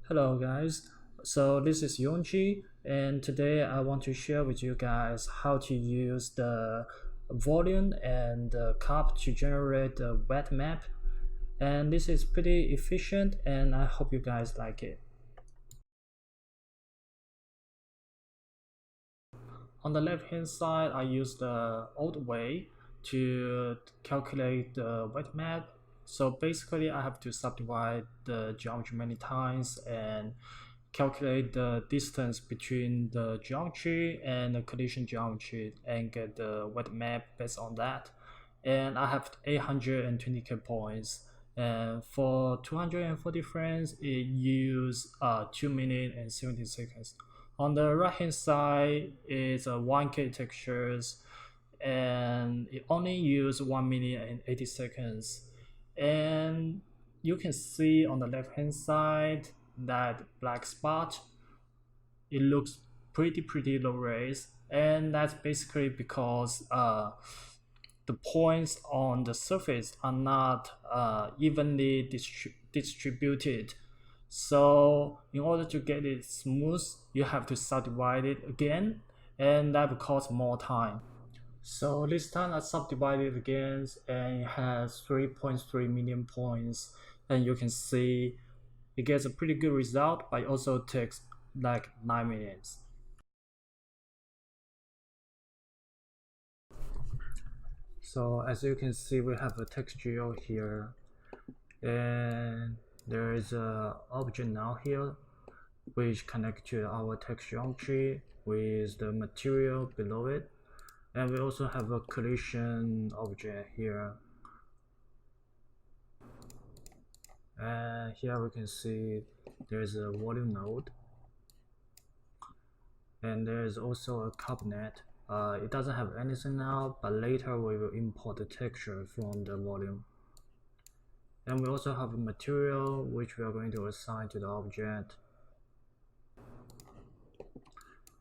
Hello guys, so this is Yongji, and today I want to share with you guys how to use the volume and the cup to generate a wet map, and this is pretty efficient and I hope you guys like it. On the left hand side, I use the old way to calculate the wet map. So basically I have to subdivide the geometry many times and calculate the distance between the geometry and the collision geometry and get the wet map based on that. And I have 820k points, and for 240 frames it use 2 minutes and 17 seconds. On the right hand side is 1k textures, and it only use 1 minute and 80 seconds. And you can see on the left hand side that black spot, it looks pretty low res, and that's basically because the points on the surface are not evenly distributed. So in order to get it smooth, you have to subdivide it again, and that will cost more time. So this time I subdivided again, and it has 3.3 million points, and you can see it gets a pretty good result, but it also takes like 9 minutes. So as you can see, we have a texture here, and there is a object now here which connect to our text geometry with the material below it, and we also have a collision object here. And here we can see there's a volume node, and there's also a cabinet. It doesn't have anything now, but later we will import the texture from the volume. And we also have a material which we are going to assign to the object.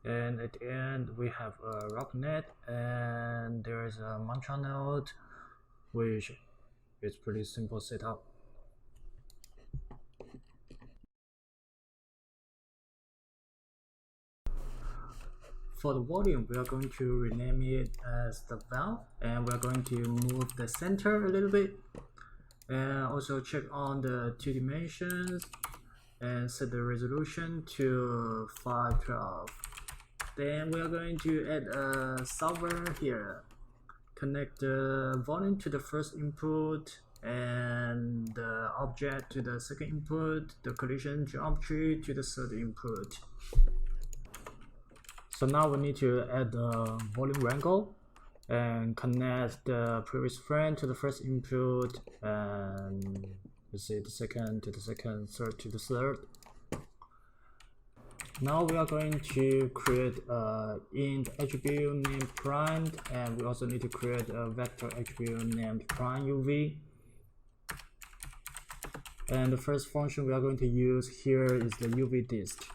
And at the end we have a rocknet, and there is a mantra node, which is pretty simple setup. For the volume, we are going to rename it as the valve, and we are going to move the center a little bit, and also check on the 2 dimensions and set the resolution to 512. Then we are going to add a solver here, connect the volume to the first input and the object to the second input, the collision geometry to the third input. So now we need to add the volume wrangle and connect the previous frame to the first input, and you see the second to the second, third to the third. Now we are going to create a int attribute named prime, and we also need to create a vector attribute named prime UV. And the first function we are going to use here is the UV disk.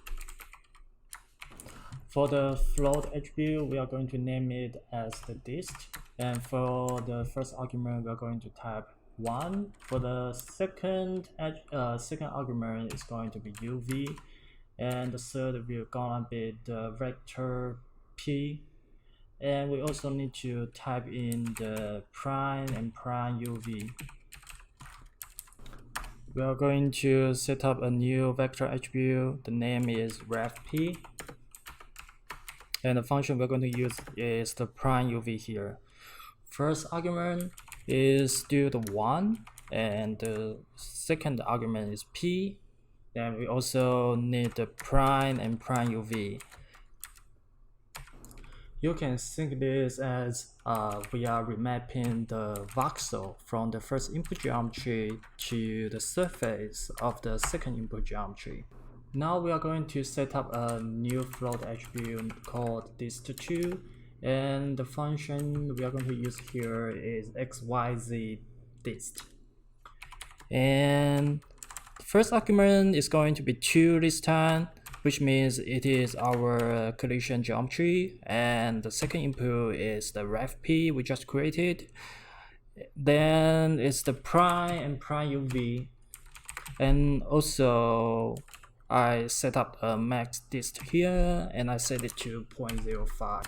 For the float attribute, we are going to name it as the disk, and for the first argument we are going to type 1. For the second argument is going to be UV, and the third will gonna be the vector P, and we also need to type in the prime and prime UV. We are going to set up a new vector attribute. The name is ref_p, and the function we're going to use is the prime UV here. First argument is still the 1, and the second argument is P. Then we also need the prime and prime UV. You can think this as we are remapping the voxel from the first input geometry to the surface of the second input geometry. Now we are going to set up a new float attribute called dist2, and the function we are going to use here is xyz dist. And the first argument is going to be 2 this time, which means it is our collision geometry, and the second input is the ref_p we just created. Then it's the prime and prime UV, and also I set up a max dist here and I set it to 0.05.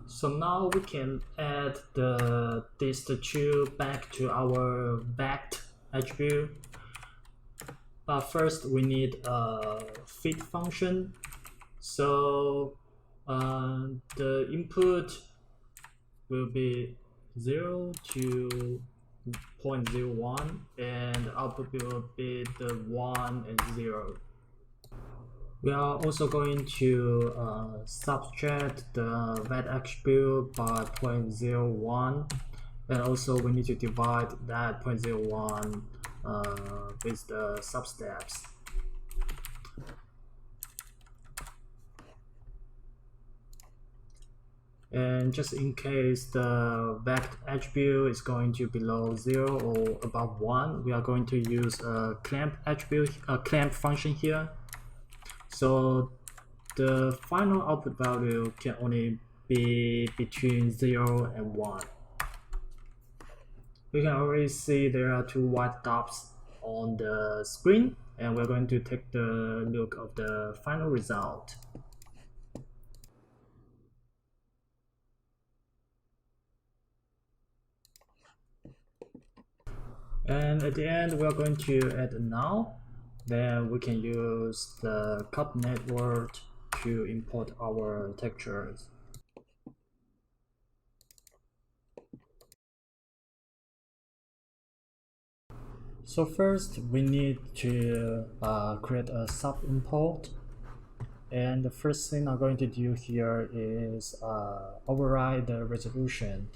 So now we can add the dist2 back to our backed attribute. But first we need a fit function. So the input will be 0 to 0.01 and the output will be the 1 and 0. We are also going to subtract the vet attribute by 0.01, and also we need to divide that 0.01 with the substeps. And just in case the vect attribute is going to below 0 or above 1, we are going to use a clamp attribute, a clamp function here. So the final output value can only be between 0 and 1. We can already see there are two white dots on the screen, and we're going to take the look of the final result. And at the end, we're going to add a null. Then we can use the cup network to import our textures. So first, we need to create a sub import. And the first thing I'm going to do here is override the resolution.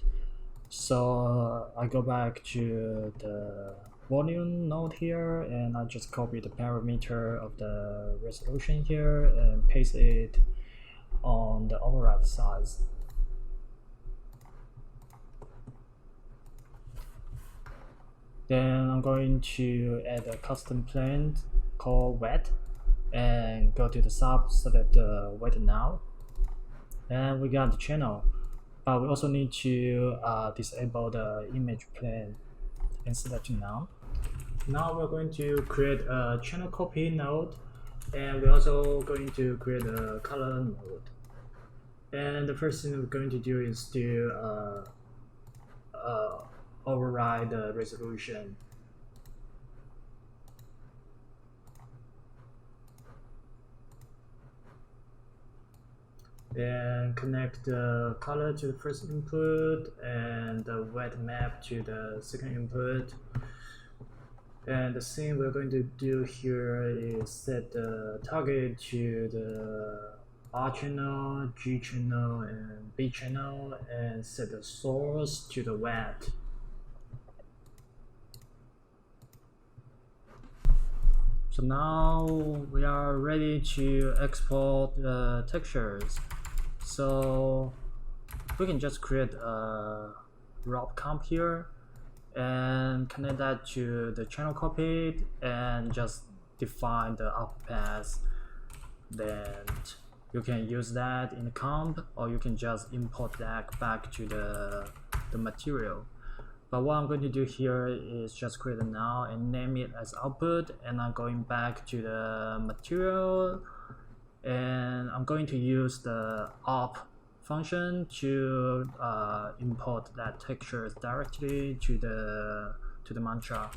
So I go back to the volume node here and I just copy the parameter of the resolution here and paste it on the override size. Then I'm going to add a custom plane called wet and go to the sub, select the wet now, and we got the channel. But we also need to disable the image plane and select now. Now we're going to create a channel copy node, and we're also going to create a color node. And the first thing we're going to do is to override the resolution. Then connect the color to the first input and the wet map to the second input. And the thing we're going to do here is set the target to the R channel, G channel, and B channel, and set the source to the wet. So now we are ready to export the textures. So we can just create a raw comp here and connect that to the channel copied and just define the output path. Then you can use that in the comp, or you can just import that back to the material. But what I'm going to do here is just create a null and name it as output, and I'm going back to the material and I'm going to use the op function to import that texture directly to the mantra.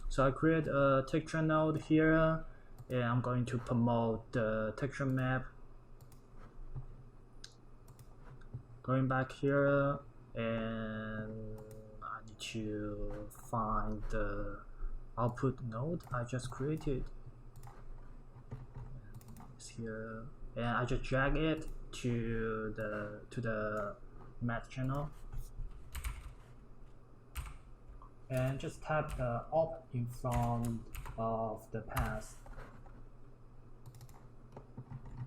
So I create a texture node here and I'm going to promote the texture map. Going back here, and I need to find the output node I just created. It's here, and I just drag it to the math channel, and just tap the op in front of the path.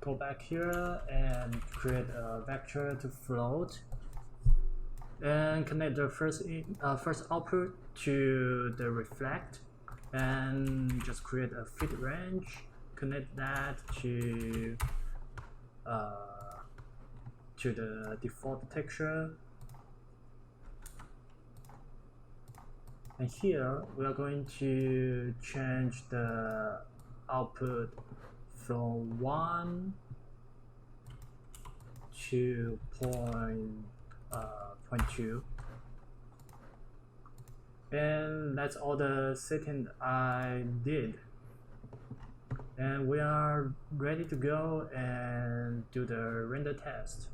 Go back here and create a vector to float, and connect the first output to the reflect, and just create a fit range. Connect that to the default texture, and here we are going to change the output from 1 to point 2, and that's all the setting I did, and we are ready to go and do the render test.